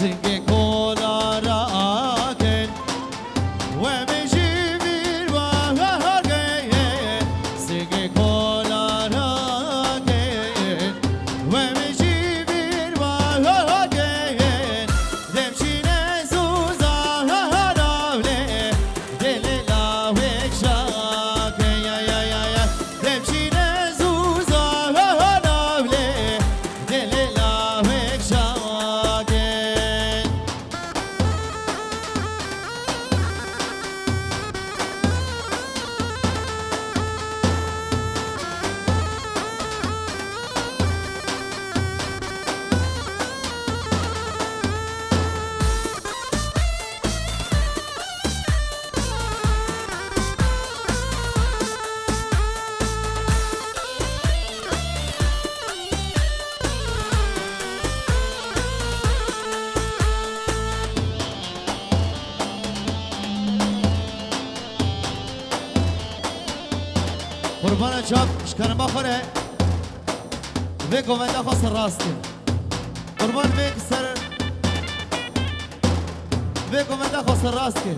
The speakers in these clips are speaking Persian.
سنگ کولا راکن و میشیویر و هرگه سنگ کولا راکن و میشیویر و هرگه دمشین زوزا هراوله دل لاوک شاکه یا یا یا یا دمشین زوزا هراوله دل لاوک شاکه قربان چاپ شکنم بخوره و گوونده خواست راست کن قربان و سر و گوونده خواست راست کن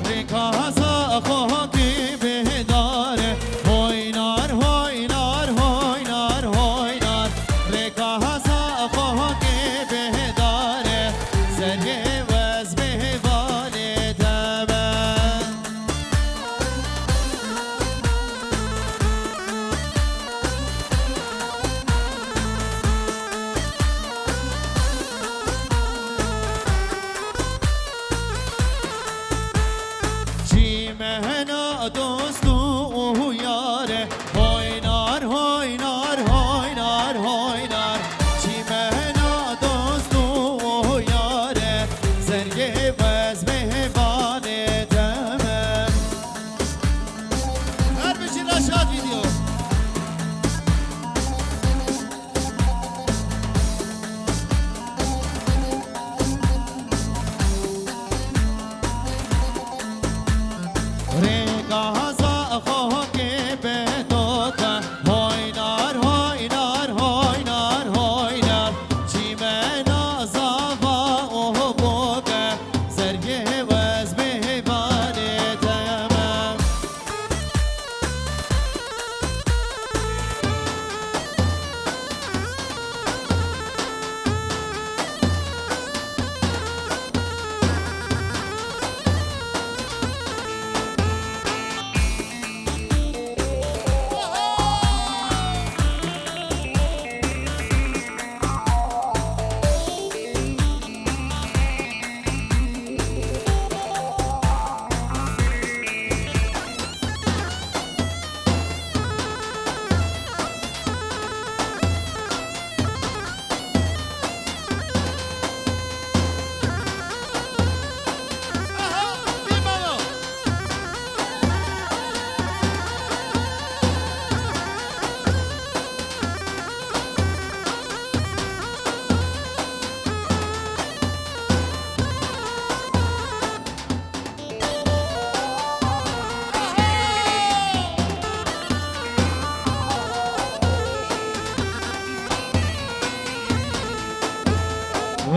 ریکازا خواهی بهداره هوینار هوینار هوینار هوینار ریکازا خواهی بهداره سریع وز بهوانه تمن چی مهنا دوستو او یاره هوینار هوینار هوینار هوینار چی مهنا دوستو او یاره زرگه وز مهبانه تمام هر بشین رشاد ویدیو ریکازا خواهی بدوکه هوینار هوینار هوینار هوینار چی منا زاوا او بوکه زرگه وز بهبانه تمام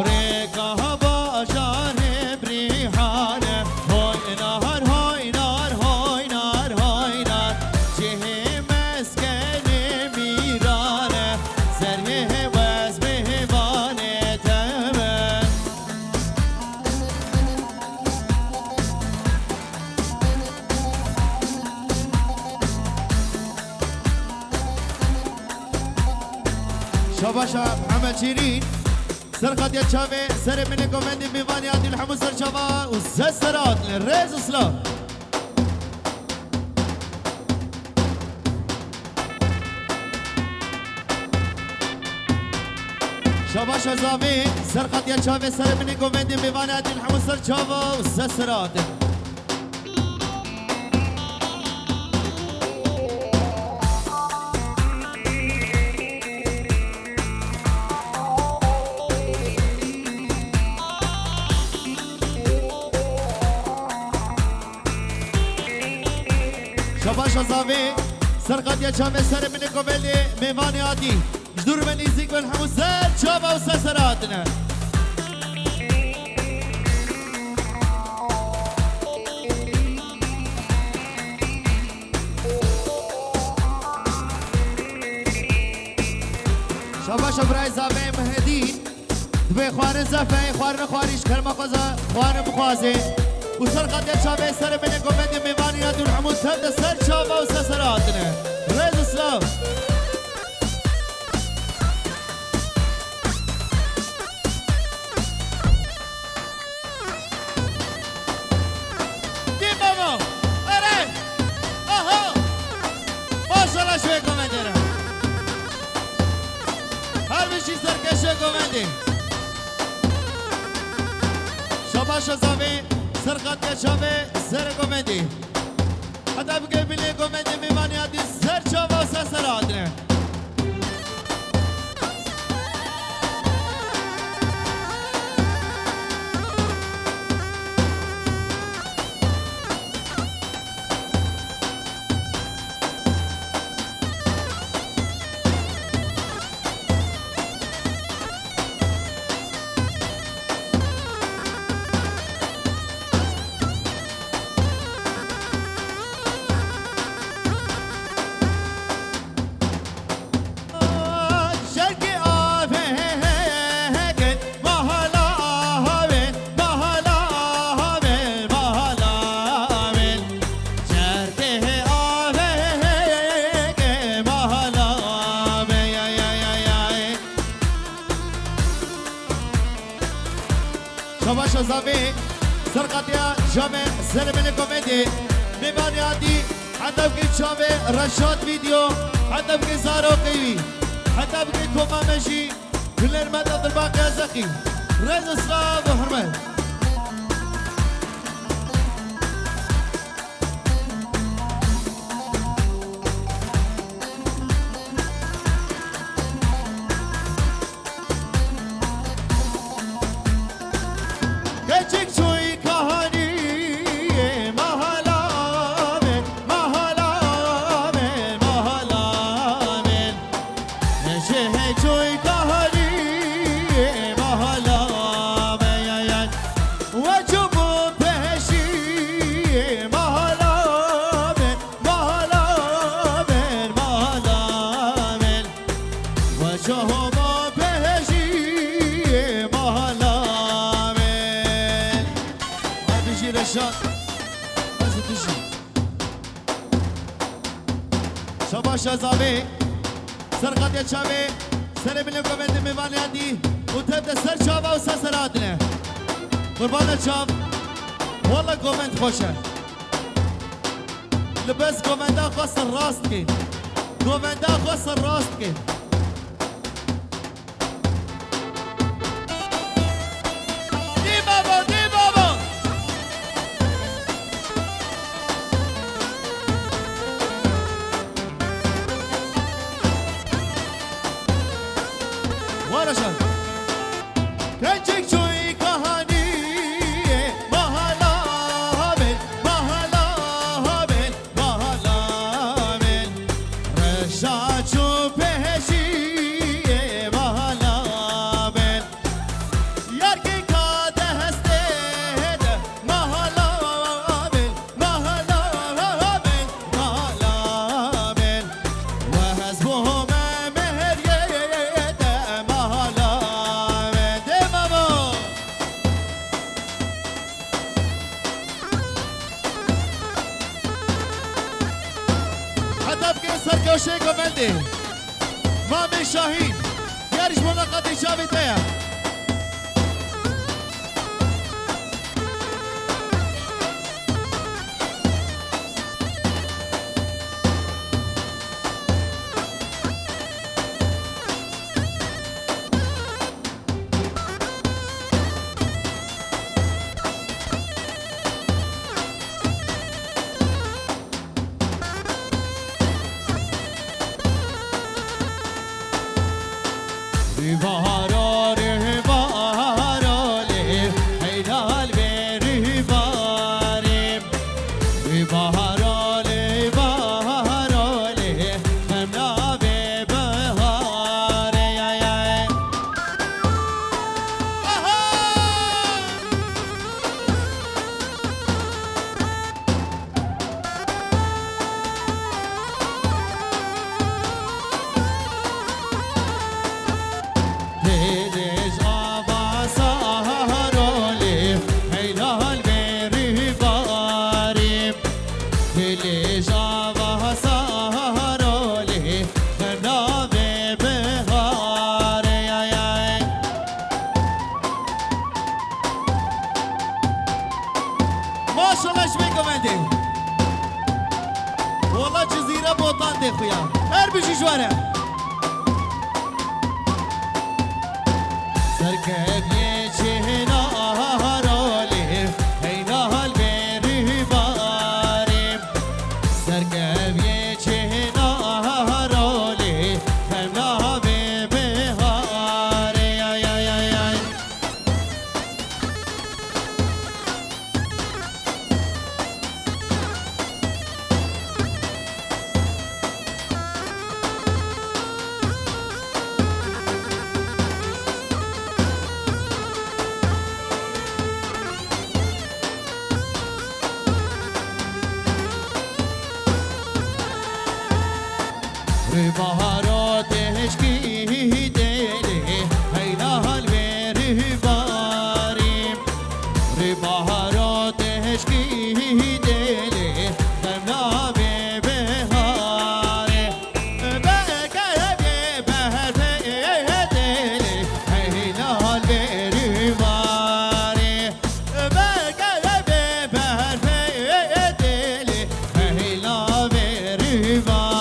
ریکا باشار بریحانه هوینار هوینار هوینار هوینار چه مسکن میرانه زریه وز بهبانه تمام شباشا محمد شيرين سرقت يا شافي سر من كومندي بيفاني عبد الحمد سر شبا وسسرات للريز اسلام شباشا زافي سرقت يا شافي سر من كومندي بيفاني عبد الحمد سر شبا وسسرات زاوی سرقت یا چامه سر من کوبلی میوانی عادی جدور من ایزیک من همون سر چاوا و سراتنه شاباش برای زاوی مهدی دوی خوار زفه خوار نخواریش کرما خوزا خوار مخوازه و سرقت یا چامه سر من کوبلی میوانی عادی و همون سر چاوا و سراتنه رز اسلام شوی کومندره هر بشی سرکشه کومندی شباش زاوی سرقت شاوی سر کومندی حتی بگه بلی کومندی میمانی آدی سر چاوا سر آدنه شباش زاوی سرقت یا جامع سر من کومدی میوانی عادی حتی بگی شاوی رشاد ویدیو حتی بگی زارو قیوی حتی بگی کوما مجی گلر مدد در باقی ازقی رز اسلام و حرمت شباش زاوی سرقت یا چاوی سر من کومندی میوانی عادی و تبدا سر چاوا و سر آدنه قربان چاو والله کومند خوشه لبس کومندا خاص راست کی کومندا خاص راست کی دی بابا ورشان کنچک چوی کهانی محلا بل رشا چو پهشی محلا بل یار کی کاده هسته محلا بل و حسبهم سرکوشه کومندی مامی شاهین یارش ملاقاتی شاوی تیا بهارار هر بشی جواره سرکبیه چهنا هرالی هینا هل بری باریم سرکبیه چهنا هرالی همنا به بهاری آی آی آی آی بهارات هشکی دلی هینا هل بری باریم بهارات هشکی دلی همنا به بهاره بگه به بهر دلی هینا هل بری باره بگه به بهر دلی هینا بری باره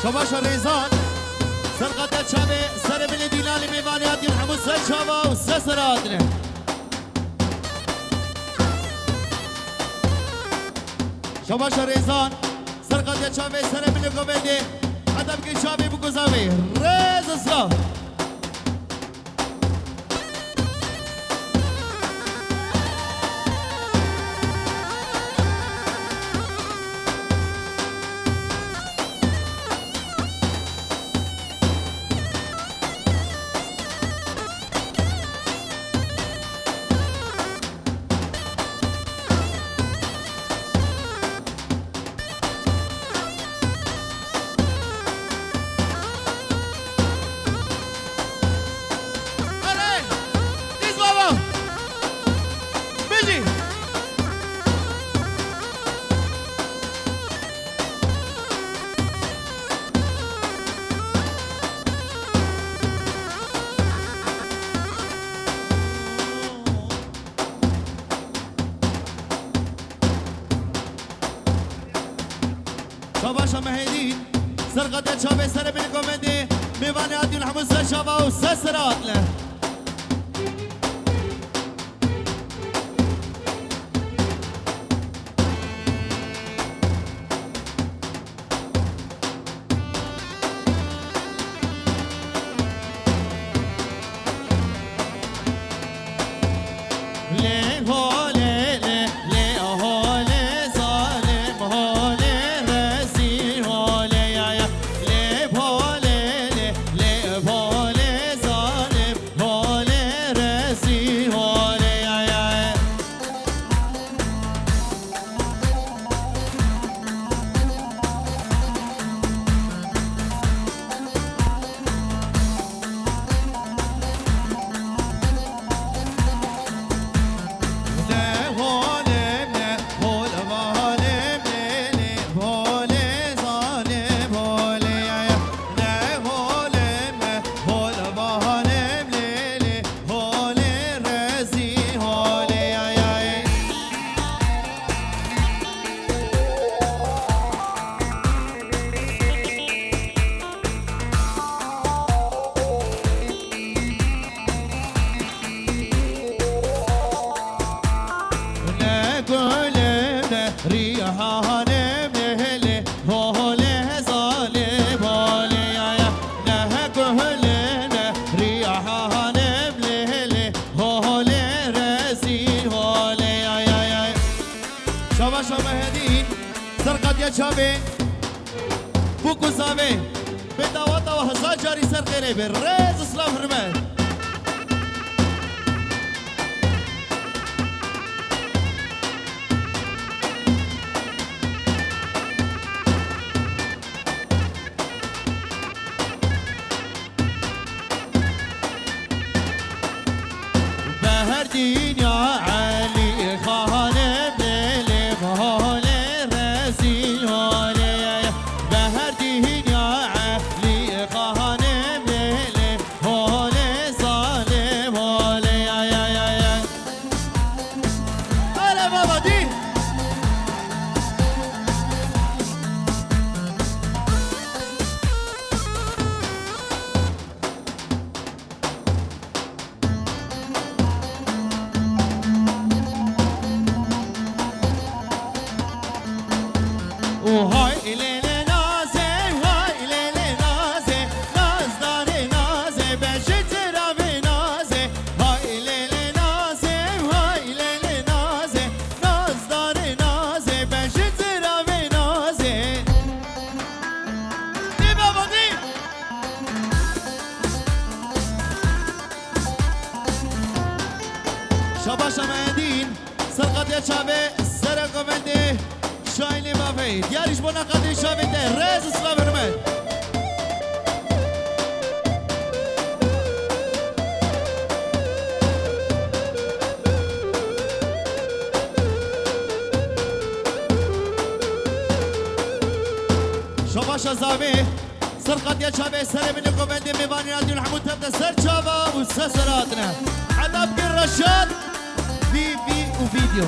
شباش الريزان سرقة تشابي سر من ديلال ميمانيات يرحموا السجابة والسسرات له شباش الريزان سرقة تشابي سر من الكوميدي حتى بكي شابي بكوزاوي ريز اسلام شباشا مهدي سرقة شابي سر من الكوميدي ميوانيات يلحموا السجابة والسسرات له شباشا مهدين سرقت يا شابي بوكو زابي بداوطة وهزا جاري سر غيري بالريز اسلام هرمان بهردين يا علي خانم ليلي هولي رزي هولي بهردين يا علي خانم ليلي هولي ظالم هولي يا هلا بابا دي وهاي ليلي نازي هاي ليلي نازي ناز داري نازي بجت رابي نازي هاي ليلي نازي هاي ليلي نازي ناز داري نازي بجت رابي نازي دي بابا دي شباشا مهدين سرقت يا شابي سرقوا مندي شايلي ما في دياريش بنا قدي شابي ده ريز اسلام هرمان شباشا زابي سرقت يا شابي سلام منكم عندي ميباني راديو الحمود تبدا سر شابا وسسراتنا عذاب كل رشاد في وفيديو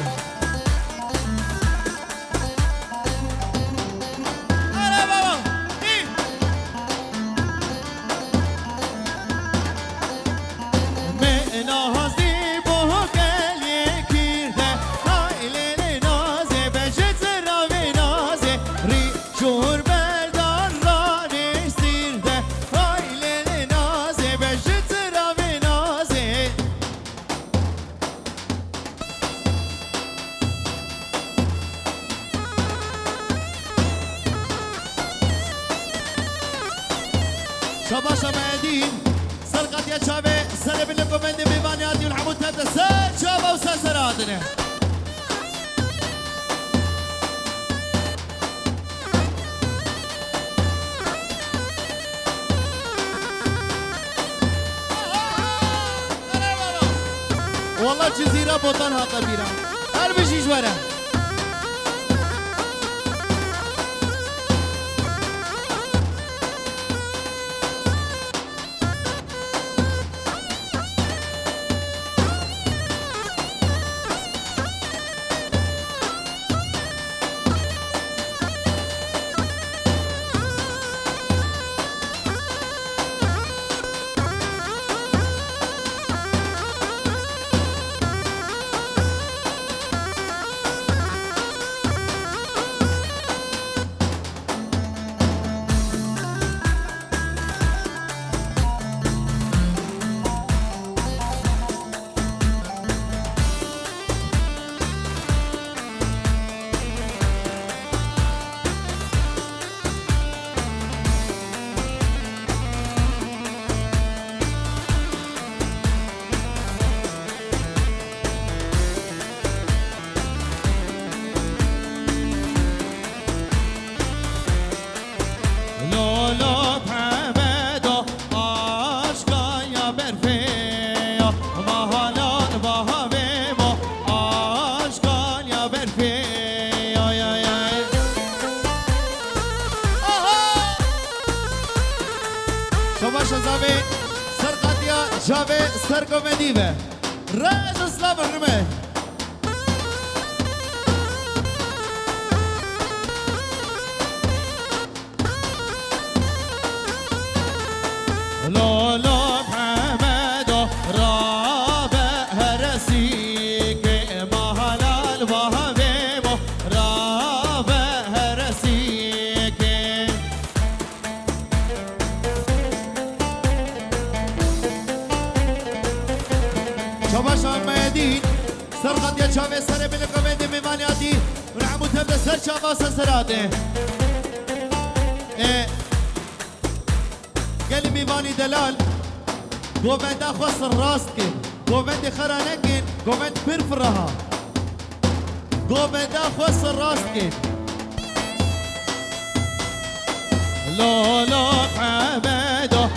شباشا مهدين سرقت يا شابي سلام لكم عندي ميباني راديو الحمود تبدا سر شابا وسسراتنا والله جزيرة بوطنها كبيرة هربشي جوارة شباشا زابي سرقت يا شابي سرقو مديبة راز اسلام هرمان لولو محمد رابع هرسيك مهلال وهبيبو رابع هرسيك شباشا مهدين سرقت يا شابي سرب لكم مهدي ميمانياتي ونعمو تبدا سر شاباسه سراته قال ميواني دلال قومند اخوص الراست كن قومند خرانكن قومند برفرها قومند اخوص الراست كن لا لا حمده